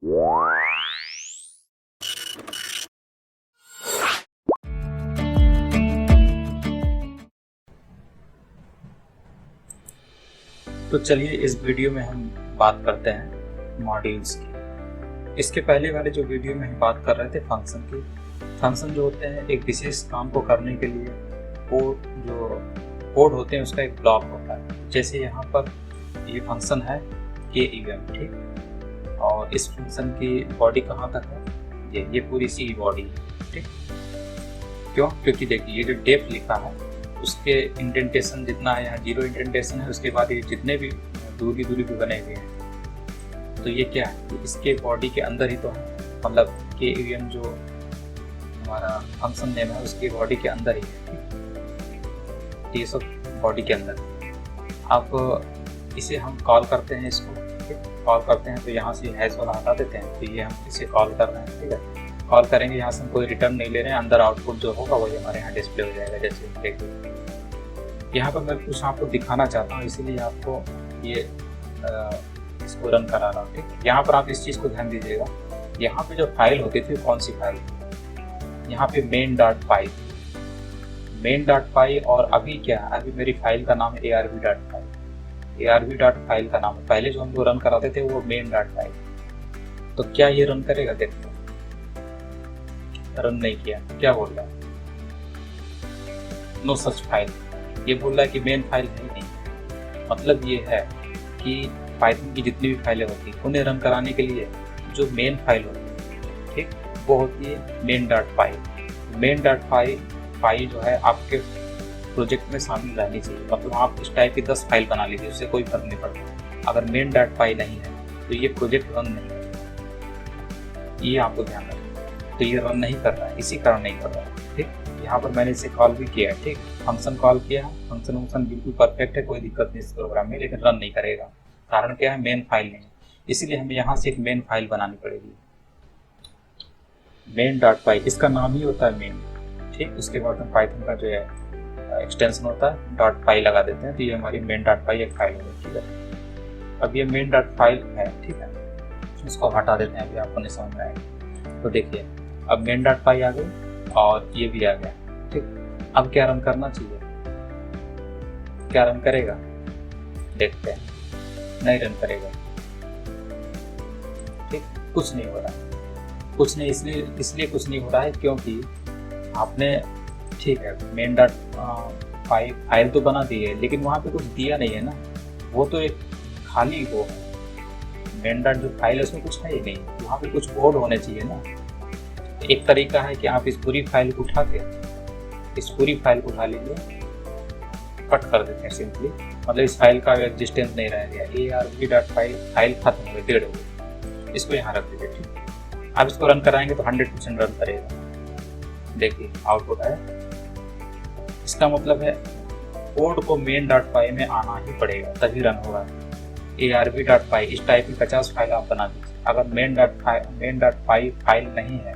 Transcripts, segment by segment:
तो चलिए इस वीडियो में हम बात करते हैं मॉड्यूल्स की। इसके पहले वाले जो वीडियो में हम बात कर रहे थे फंक्शन की। फंक्शन जो होते हैं एक विशेष काम को करने के लिए कोड होते हैं, उसका एक ब्लॉक होता है। जैसे यहाँ पर ये फंक्शन है KUM, ठीक। और इस फंक्शन की बॉडी कहाँ तक है, ये पूरी सी बॉडी है, ठीक। क्यों? क्योंकि देखिए ये जो डेफ लिखा है उसके इंडेंटेशन जितना है, यहाँ 0 इंडेंटेशन है। उसके बाद ये जितने भी दूरी भी बने हुए हैं, तो ये क्या है, तो इसके बॉडी के अंदर ही तो है। मतलब KUM जो हमारा फंक्शन नेम है उसकी बॉडी के अंदर ही है, ठीक। ये सब बॉडी के अंदर। अब इसे हम कॉल करते हैं, इसको कॉल करते हैं तो यहाँ से हैश वाला हटा देते हैं। तो ये हम इसे कॉल कर रहे हैं, ठीक है। कॉल करेंगे, यहाँ से हम कोई रिटर्न नहीं ले रहे हैं। अंदर आउटपुट जो होगा वही हमारे यहाँ डिस्प्ले हो जाएगा। जैसे देखिए यहाँ पर मैं कुछ आपको दिखाना चाहता हूँ, इसीलिए आपको ये इसको रन करा रहा हूँ, ठीक। यहाँ पर आप इस चीज़ को ध्यान दीजिएगा। यहाँ पे जो फाइल होती थी कौन सी फाइल, यहाँ पे main.py, main.py। और अभी क्या है, अभी मेरी फाइल का नाम है arv.py, arv.py का नाम है। पहले जो हम लोग रन कराते थे वो main.py। तो क्या ये रन करेगा? देखते हैं। रन नहीं किया, क्या बोल रहा है, नो सच फाइल। ये बोल रहा है कि मेन फाइल है ही नहीं। मतलब ये है कि पाइथन की जितनी भी फाइलें होती हैं उन्हें रन कराने के लिए जो मेन फाइल होती है, ठीक, वो होती है main.py। main.py जो है आपके प्रोजेक्ट में शामिल रहनी चाहिए। मतलब आप इस टाइप की 10 फाइल बना लीजिए, उससे कोई फर्क नहीं पड़ता। अगर main.py नहीं है तो ये प्रोजेक्ट रन नहीं है, ये आपको ध्यान रखना। तो ये रन नहीं कर रहा है, इसी कारण नहीं कर रहा है, ठीक। यहाँ पर मैंने इसे कॉल भी किया है, ठीक। फंक्शन कॉल किया है, फंक्शन बिल्कुल परफेक्ट है, कोई दिक्कत नहीं इस प्रोग्राम में, लेकिन रन नहीं करेगा। कारण क्या है, मेन फाइल नहीं है। इसीलिए हमें यहाँ से एक मेन फाइल बनानी पड़ेगी, main.py। इसका नाम ही होता है मेन, ठीक। उसके बाद हम पाइथन का जो है एक्सटेंशन होता है .py लगा देते हैं। तो ये हमारी main.py एक फाइल होगी, ठीक है। अब ये main.py है, ठीक है, इसको हटा देते हैं, अभी आपको नहीं समझ में आएगा। तो देखिए अब main.py आ गई और ये भी आ गया, ठीक। अब क्या रन करना चाहिए, क्या रन करेगा, देखते हैं। नहीं रन करेगा, ठीक, कुछ नहीं हो रहा है। कुछ नहीं इसलिए कुछ नहीं हो रहा है क्योंकि आपने, ठीक है, main.py फाइल तो बना दी है, लेकिन वहाँ पे कुछ दिया नहीं है ना। वो तो एक खाली वो है, main. जो फाइल है उसमें कुछ है ही नहीं, वहाँ पे कुछ कोड होने चाहिए ना। एक तरीका है कि आप इस पूरी फाइल को उठा के, इस पूरी फाइल को उठा लीजिए, कट कर देते हैं सिंपली। मतलब इस फाइल का एग्जिस्टेंस नहीं रह गया, arv.py फाइल खत्म हो गई, डेड हो गई। इसको यहाँ रख दीजिए, ठीक। आप इसको रन कराएंगे तो 100% रन करेगा। देखिए आउटपुट है। इसका मतलब है कोड को main.py में आना ही पड़ेगा, तभी रन होगा। arv.py इस टाइप की 50 फाइल आप बना दीजिए। अगर main.py फाइल नहीं है,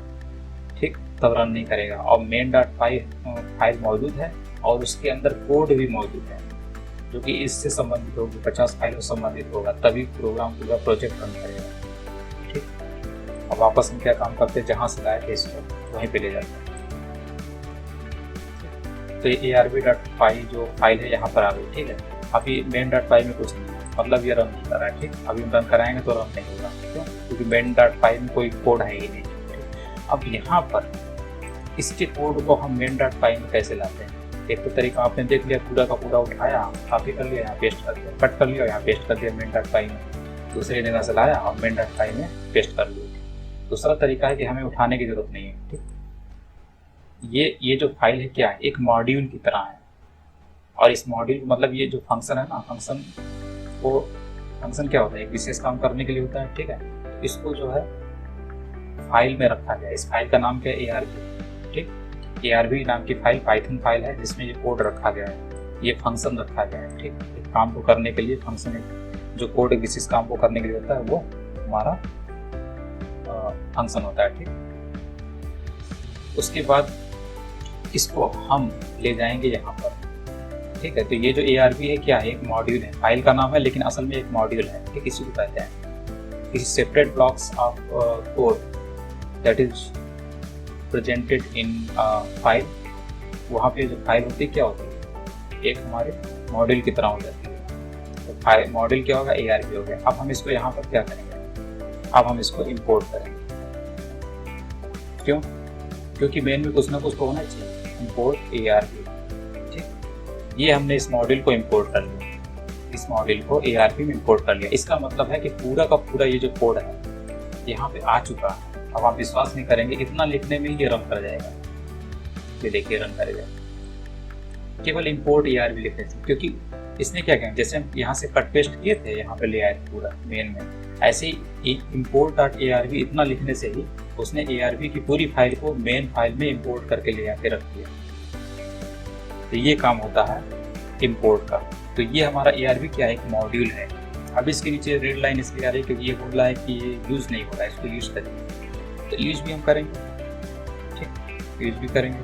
ठीक, तब रन नहीं करेगा। और main.py फाइल मौजूद है और उसके अंदर कोड भी मौजूद है जो कि इससे संबंधित होगी, 50 फाइलों से संबंधित होगा, तभी प्रोग्राम पूरा प्रोजेक्ट रन करेगा, ठीक। अब वापस हम क्या काम करते हैं, जहाँ से लाए थे इसको वहीं पे ले जाते हैं। तो ये arv.py जो फाइल है यहाँ पर आ गई, ठीक है। अभी main.py में कुछ नहीं है, मतलब ये रन नहीं कर रहा है, ठीक। अभी हम रन कराएंगे तो रन नहीं होगा, क्यों? क्योंकि main.py में कोई कोड है ही नहीं। अब यहाँ पर इसके कोड को हम main.py में कैसे लाते हैं? एक तो तरीका आपने देख लिया, पूरा का पूरा उठाया, कॉपी कर लिया, यहाँ पेस्ट कर दिया, कट कर लिया, यहाँ पेस्ट कर दिया main.py में। दूसरी जगह से लाया और main.py में पेस्ट कर लिया। दूसरा तरीका है कि हमें उठाने की जरूरत नहीं है, ठीक। ये जो फाइल है क्या है, एक मॉड्यूल की तरह है। और इस मॉड्यूल मतलब ये जो फंक्शन है ना, फंक्शन क्या होता है, एक विशेष काम करने के लिए होता है, ठीक है। इसको जो है फाइल में रखा गया। इस फाइल का नाम क्या है, arv, ठीक। arv नाम की फाइल पाइथन फाइल है जिसमें ये कोड रखा गया है, ये फंक्शन रखा गया है, ठीक। एक काम को करने के लिए फंक्शन, जो कोड एक विशेष काम को करने के लिए होता है वो हमारा फंक्शन होता है, ठीक। उसके बाद इसको हम ले जाएंगे यहाँ पर, ठीक है। तो ये जो arv है क्या है, एक मॉड्यूल है, फाइल का नाम है लेकिन असल में एक मॉड्यूल है, ठीक, इसी को कहते हैं। इस separate blocks of code that is presented in file. वहाँ पे जो फाइल होती है क्या होती है, एक हमारे मॉड्यूल की तरह हो जाती है। तो फाइल मॉड्यूल क्या होगा, ARP हो गया। अब हम इसको यहाँ पर क्या करेंगे, अब हम इसको इंपोर्ट करेंगे। क्यों, क्योंकि मेन में कुछ ना कुछ तो होना चाहिए, इंपोर्ट ARP। ठीक, ये हमने इस मॉड्यूल को इंपोर्ट कर लिया, इस मॉड्यूल को ARP में इंपोर्ट कर लिया। इसका मतलब है कि पूरा का पूरा ये जो कोड है यहाँ पे आ चुका है। अब आप विश्वास नहीं करेंगे, इतना लिखने में ही ये रन कर जाएगा। ये देखिए रन करेगा, केवल इंपोर्ट ARP लिखने से। क्योंकि इसने क्या किया, जैसे हम यहाँ से कट पेस्ट किए थे, यहाँ पे ले आए थे पूरा मेन में, ऐसे ही import.arp इतना लिखने से ही उसने ARP की पूरी फाइल को मेन फाइल में इंपोर्ट करके ले आके रख दिया। तो ये काम होता है इंपोर्ट का। तो ये हमारा ARP क्या है, एक मॉड्यूल है। अब इसके नीचे रेड लाइन इसलिए आ रही है क्योंकि ये बोल रहा है कि ये यूज़ नहीं हो रहा है, इसको यूज़ करेंगे। तो यूज़ भी हम करेंगे, ठीक, यूज़ भी करेंगे।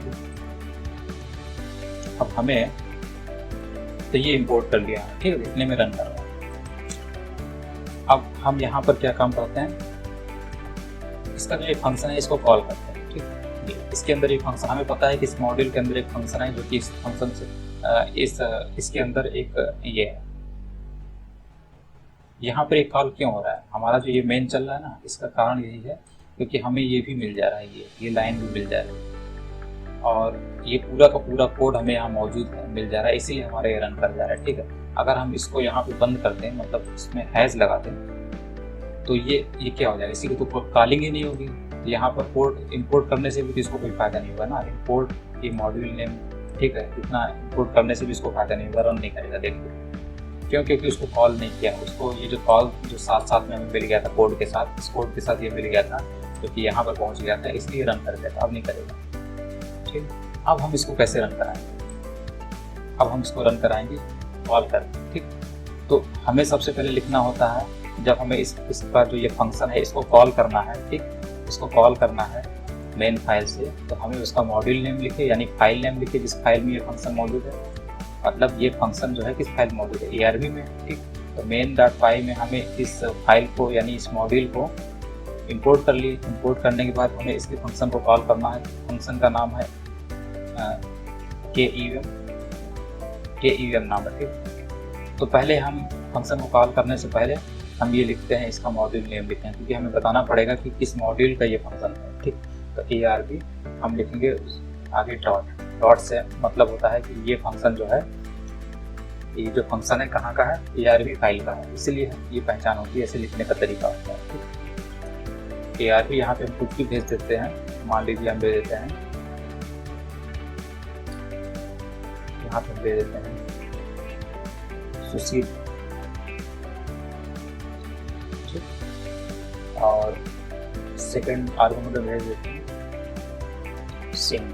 अब हमें तो ये इंपोर्ट कर लिया, ठीक है, इतने में रन कर रहा है। अब हम यहाँ पर क्या काम करते हैं, इसका जो एक फंक्शन है इसको कॉल करते हैं। ठीक, इसके अंदर एक फंक्शन, हमें पता है कि इस मॉड्यूल के अंदर एक फंक्शन है जो कि इस फंक्शन से इसके अंदर एक ये है। यहाँ पर एक कॉल क्यों हो रहा है, हमारा जो ये मेन चल रहा है ना, इसका कारण यही है क्योंकि हमें ये भी मिल जा रहा है, ये लाइन भी मिल जा रही है और ये पूरा का पूरा कोड हमें यहाँ मौजूद है, मिल जा रहा है, इसीलिए हमारे ये रन कर जा रहा है। ठीक है, अगर हम इसको यहाँ पे बंद कर दें, मतलब इसमें हैज लगा दें, तो ये क्या हो जाएगा, इसी की तो कोड कॉलिंग ही नहीं होगी। तो यहाँ पर कोड इंपोर्ट करने से भी तो इसको कोई फायदा नहीं होगा ना। इंपोर्ट ये मॉड्यूल नेम, ठीक है, इतना इंपोर्ट करने से भी इसको फायदा नहीं होगा, रन नहीं करेगा। देखिए क्यों, क्योंकि उसको कॉल नहीं किया, उसको ये जो कॉल जो साथ साथ में हमें मिल गया था कोड के साथ, इस कोड के साथ ये मिल गया था जो कि यहाँ पर पहुँच गया था, इसलिए रन कर दिया था। अब नहीं करेगा। ठीक, अब हम इसको कैसे रन कराएंगे, अब हम इसको रन कराएंगे कॉल कर। ठीक, तो हमें सबसे पहले लिखना होता है, जब हमें इसका जो ये फंक्शन है इसको कॉल करना है, ठीक, इसको कॉल करना है मेन फाइल से, तो हमें उसका मॉड्यूल नेम लिखे, यानी फाइल नेम लिखे जिस फाइल में ये फंक्शन मौजूद है। मतलब ये फंक्शन जो है किस फाइल मौजूद है, ARP में। ठीक, तो main.py में हमें इस फाइल को यानी इस मॉड्यूल को इंपोर्ट कर लिए। इंपोर्ट करने के बाद हमें इसके फंक्शन को कॉल करना है। फंक्शन का नाम है KEVM नाम है। ठीक, तो पहले हम फंक्शन को कॉल करने से पहले हम ये लिखते हैं, इसका मॉड्यूल नेम लिखते हैं, क्योंकि हमें बताना पड़ेगा कि किस मॉड्यूल का ये फंक्शन है। ठीक, तो ARP हम लिखेंगे, आगे डॉट से मतलब होता है कि ये फंक्शन जो है, ये जो फंक्शन है कहाँ का है, ARP फाइल का है, इसलिए ये पहचान होती है, ऐसे लिखने का तरीका होता है। ठीक, ARP यहाँ पे हम कुछ भी भेज देते हैं, मान लीजिए हम भेज देते हैं, यहाँ पे भेज देते हैं सुशील, और सेकंड आर्गुमेंट में भेज देते हैं सिंह।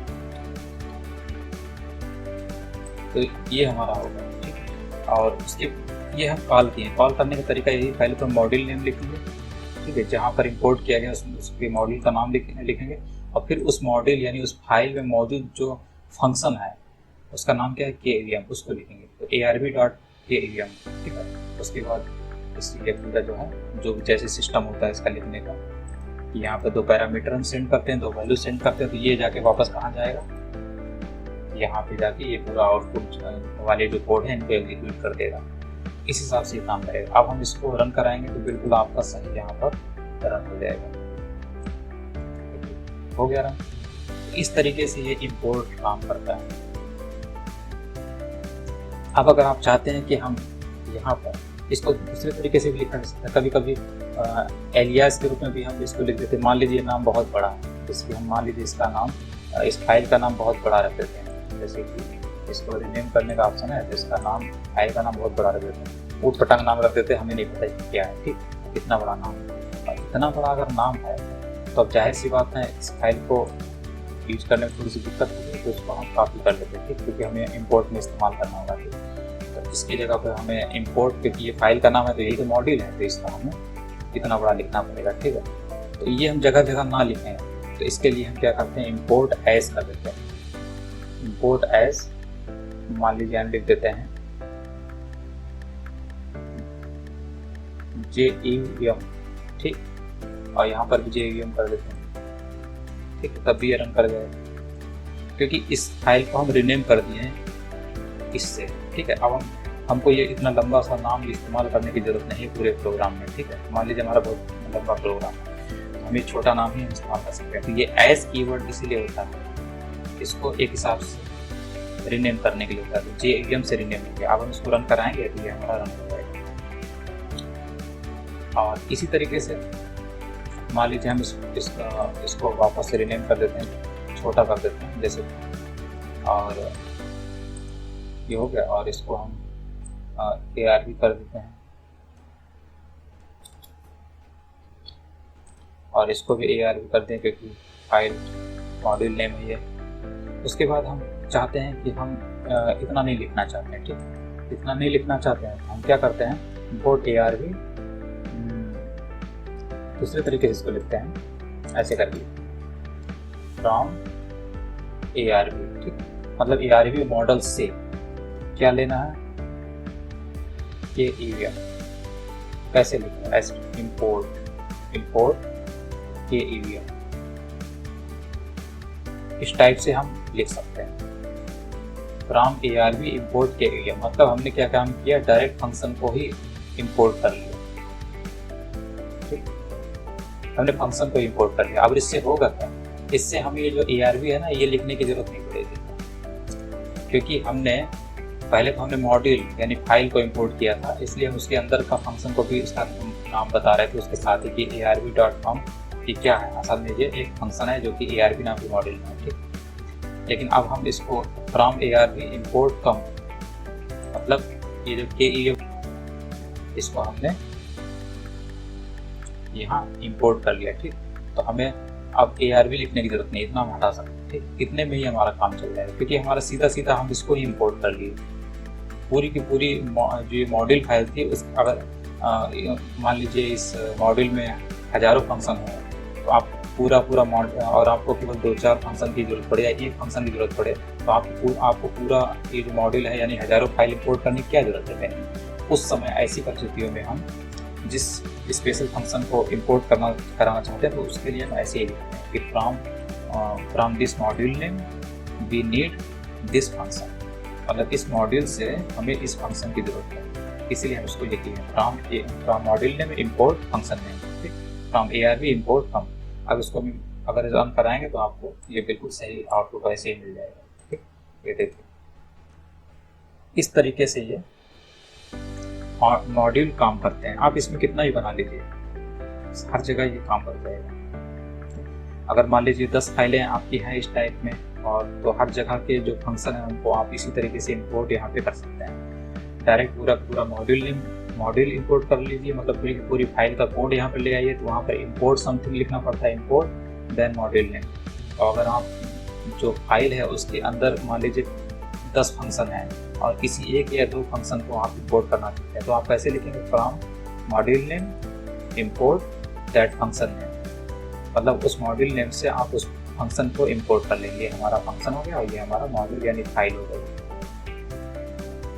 तो ये हमारा होगा। ठीक, और उसके ये हम कॉल किए, कॉल करने का तरीका यही, पहले तो मॉड्यूल नेम लिखेंगे, ठीक है, जहाँ पर इंपोर्ट किया गया उसके मॉड्यूल का नाम लिखेंगे, और फिर उस मॉड्यूल यानी उस फाइल में मौजूद जो फंक्शन है उसका नाम क्या है, KEVM, उसको लिखेंगे। तो ARP.KEVM। ठीक है, उसके बाद इसलिए पूरा जो है, जो जैसे सिस्टम होता है इसका लिखने का, यहाँ पर 2 पैरामीटर हम सेंड करते हैं, 2 वैल्यू सेंड करते हैं, तो ये जाके वापस कहाँ जाएगा, यहाँ पे जाके ये पूरा आउटपुट वाले जो कोड है इनको एग्जीक्यूट कर देगा। इस हिसाब से ये काम करेगा। अब हम इसको रन कराएंगे तो बिल्कुल आपका सही यहाँ पर रन हो जाएगा। हो गया रन। इस तरीके से ये इंपोर्ट काम करता है। अब अगर आप चाहते हैं कि हम यहाँ पर इसको दूसरे तरीके से भी लिखा जा सकता है, कभी कभी एलियास के रूप में भी हम इसको लिख देते हैं। मान लीजिए नाम बहुत बड़ा है, इसलिए हम मान लीजिए इसका नाम, इस फाइल का नाम बहुत बड़ा रख देते हैं, जैसे कि इसको रिनेम करने का ऑप्शन है, तो इसका नाम, फाइल का नाम बहुत बड़ा रख देते हैं, ऊट पटांग नाम रख देते हैं, हमें नहीं पता क्या है। ठीक, कितना बड़ा नाम है, इतना बड़ा अगर नाम है तो अब जाहिर सी बात है इस फाइल को यूज करने में थोड़ी सी दिक्कत होगी, तो उसको हम कॉपी कर लेते हैं। ठीक, क्योंकि हमें इंपोर्ट में इस्तेमाल करना होगा। ठीक, तो इसकी जगह पर हमें इंपोर्ट, क्योंकि ये फाइल का नाम है तो यही तो मॉड्यूल है, तो इसका हमें इतना बड़ा लिखना पड़ेगा। ठीक है, तो ये हम जगह जगह ना लिखें, तो इसके लिए हम क्या करते हैं, इंपोर्ट एज कर देते हैं। इंपोर्ट एज, मान लीजिए हम लिख देते हैं JEVM। ठीक, और यहाँ पर भी JVM कर देते हैं, ठीक है, तब भी ये रन कर जाएगा क्योंकि इस फाइल को हम रीनेम कर दिए हैं इससे, ठीक है। अब हमको ये इतना लंबा सा नाम इस्तेमाल करने की ज़रूरत नहीं है पूरे प्रोग्राम में, ठीक है। मान लीजिए हमारा बहुत लंबा प्रोग्राम है, हम ये छोटा नाम ही इस्तेमाल कर सकते हैं। तो ये एज कीवर्ड इसीलिए होता है, इसको एक हिसाब से रीनेम करने के लिए होता है, तो JVM से रीनेम हो गया। अब हम इसको रन कराएंगे तो ये हमारा रन हो जाएगा। और इसी तरीके से मान लीजिए हम इसको वापस से रीनेम कर देते हैं, छोटा कर देते हैं जैसे, और ये हो गया। और इसको हम ARV कर देते हैं, और इसको भी ARV कर दें क्योंकि फाइल मॉड्यूल नेम है ये। उसके बाद हम चाहते हैं कि हम इतना नहीं लिखना चाहते हैं, ठीक, इतना नहीं लिखना चाहते हैं, हम क्या करते हैं, इम्पोर्ट ARV, दूसरे तरीके से इसको लिखते हैं, ऐसे करके फ्रॉम ARV, ठीक, मतलब ARV मॉडल से क्या लेना है, KEVM कैसे लिखना है, ऐसे इम्पोर्ट KEVM, इस टाइप से हम लिख सकते हैं, फ्रॉम ARV इम्पोर्ट KEVM। मतलब हमने क्या काम किया, डायरेक्ट फंक्शन को ही इम्पोर्ट कर लिया, ठीक, हमने फंक्शन को इम्पोर्ट कर लिया। अब इससे होगा क्या, इससे हम ये जो ARV है ना, ये लिखने की जरूरत नहीं पड़ेगी, क्योंकि हमने पहले तो हमने मॉड्यूल यानी फाइल को इंपोर्ट किया था, इसलिए हम उसके अंदर का फंक्शन को भी इसका नाम बता रहे थे उसके साथ ही कि ARV.com कि क्या है, असल में ये एक फंक्शन है जो कि ARV नाम की मॉड्यूल है, ठीक। लेकिन अब हम इसको फ्रॉम ARV इम्पोर्ट कम, मतलब ये जो KEVM, इसको हमने यहाँ इंपोर्ट कर लिया, ठीक। तो हमें अब ARV लिखने की जरूरत नहीं, इतना हम हटा सकते हैं, ठीक, इतने में ही हमारा काम चल जाएगा क्योंकि हमारा सीधा हम इसको ही इंपोर्ट कर लिए। पूरी की पूरी जो मॉड्यूल फाइल थी उस, अगर मान लीजिए इस मॉड्यूल में हज़ारों फंक्शन हो तो आप पूरा मॉड्यूल, और आपको केवल 2-4 फंक्शन की जरूरत पड़े या एक फंक्शन की जरूरत पड़े, तो आपको पूरा ये जो मॉड्यूल है यानी हज़ारों फाइल इंपोर्ट करने की क्या जरूरत है। उस समय ऐसी परिस्थितियों में हम जिस स्पेशल फंक्शन को इंपोर्ट कराना चाहते हैं तो उसके लिए हम ऐसे ही लिखते हैं कि from this module name we need this function, मतलब इस मॉड्यूल से हमें इस फंक्शन की जरूरत है, इसीलिए हम उसको लिखी है from module name import function name, ठीक, फ्रॉम ARV इंपोर्ट फंक्शन। अब इसको अगर रन कराएंगे तो आपको ये बिल्कुल सही आउटपुट वैसे ही मिल जाएगा, ठीक। ये देखिए इस तरीके से ये मॉड्यूल काम करते हैं। आप इसमें कितना ही बना लीजिए, हर जगह ये काम कर जाएगा। अगर मान लीजिए 10 फाइलें आपकी हैं इस टाइप में, और तो हर जगह के जो फंक्शन है उनको आप इसी तरीके से इंपोर्ट यहाँ पे कर सकते हैं। डायरेक्ट पूरा मॉड्यूल इंपोर्ट कर लीजिए, मतलब पूरी फाइल का कोड यहाँ पे ले आइए, तो वहाँ पर इंपोर्ट समथिंग लिखना पड़ता है, इंपोर्ट देन मॉड्यूल नेम। और अगर आप जो फाइल है उसके अंदर मान लीजिए 10 फंक्शन है और किसी एक या 2 फंक्शन को आप इंपोर्ट करना चाहते हैं, तो आप कैसे लिखेंगे, from module name import that function name, मतलब उस मॉड्यूल नेम से आप उस फंक्शन को इंपोर्ट कर लेंगे। हमारा फंक्शन हो गया और ये हमारा मॉड्यूल यानी फाइल हो गई,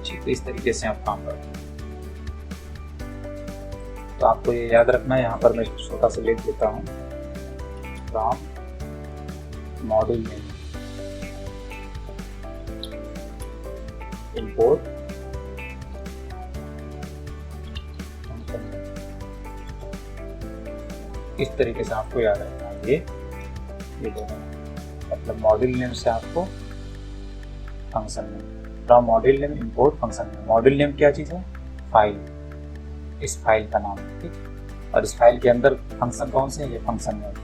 ठीक। तो इस तरीके से आप काम करते हैं। तो आपको ये याद रखना है, यहाँ पर मैं छोटा सा लिख देता हूँ, फ्रॉम मॉड्यूल नेम इंपोर्ट इस तरीके से आपको याद रखना है। ये दोनों मतलब मॉड्यूल नेम से आपको function name, from module name import function name. Module name क्या चीज़ है, फाइल, इस फाइल का नाम, ठीक। और इस फाइल के अंदर फंक्शन कौन से हैं, ये फंक्शन नेम।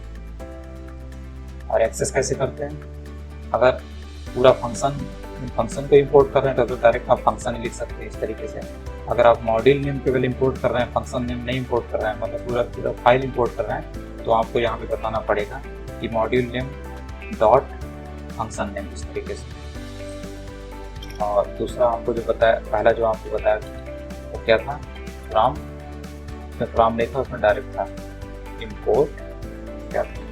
और एक्सेस कैसे करते हैं, अगर पूरा फंक्शन को इंपोर्ट कर रहे हैं तो डायरेक्ट आप फंक्शन ही लिख सकते हैं इस तरीके से। अगर आप मॉड्यूल नेम केवल इंपोर्ट कर रहे हैं, फंक्शन नेम नहीं इंपोर्ट कर रहे हैं, मतलब पूरा फाइल इंपोर्ट कर रहे हैं, तो आपको यहाँ पे बताना पड़ेगा कि module name dot function name, इस तरीके से। और दूसरा आपको जो बताया, पहला जो आपको बताया वो क्या था, फ्रॉम नहीं था, उसमें डायरेक्ट था इंपोर्ट क्या था,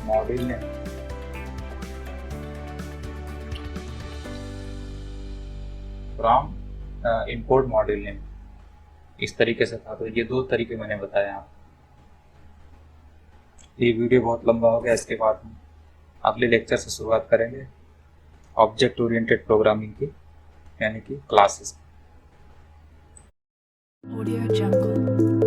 module name from import module name, इस तरीके से था। तो ये 2 तरीके मैंने बताया आपको। ये वीडियो बहुत लंबा हो गया, इसके बाद हम अगले लेक्चर से शुरुआत करेंगे ऑब्जेक्ट ओरिएंटेड प्रोग्रामिंग की, यानी कि क्लासेस। Audio Jungle.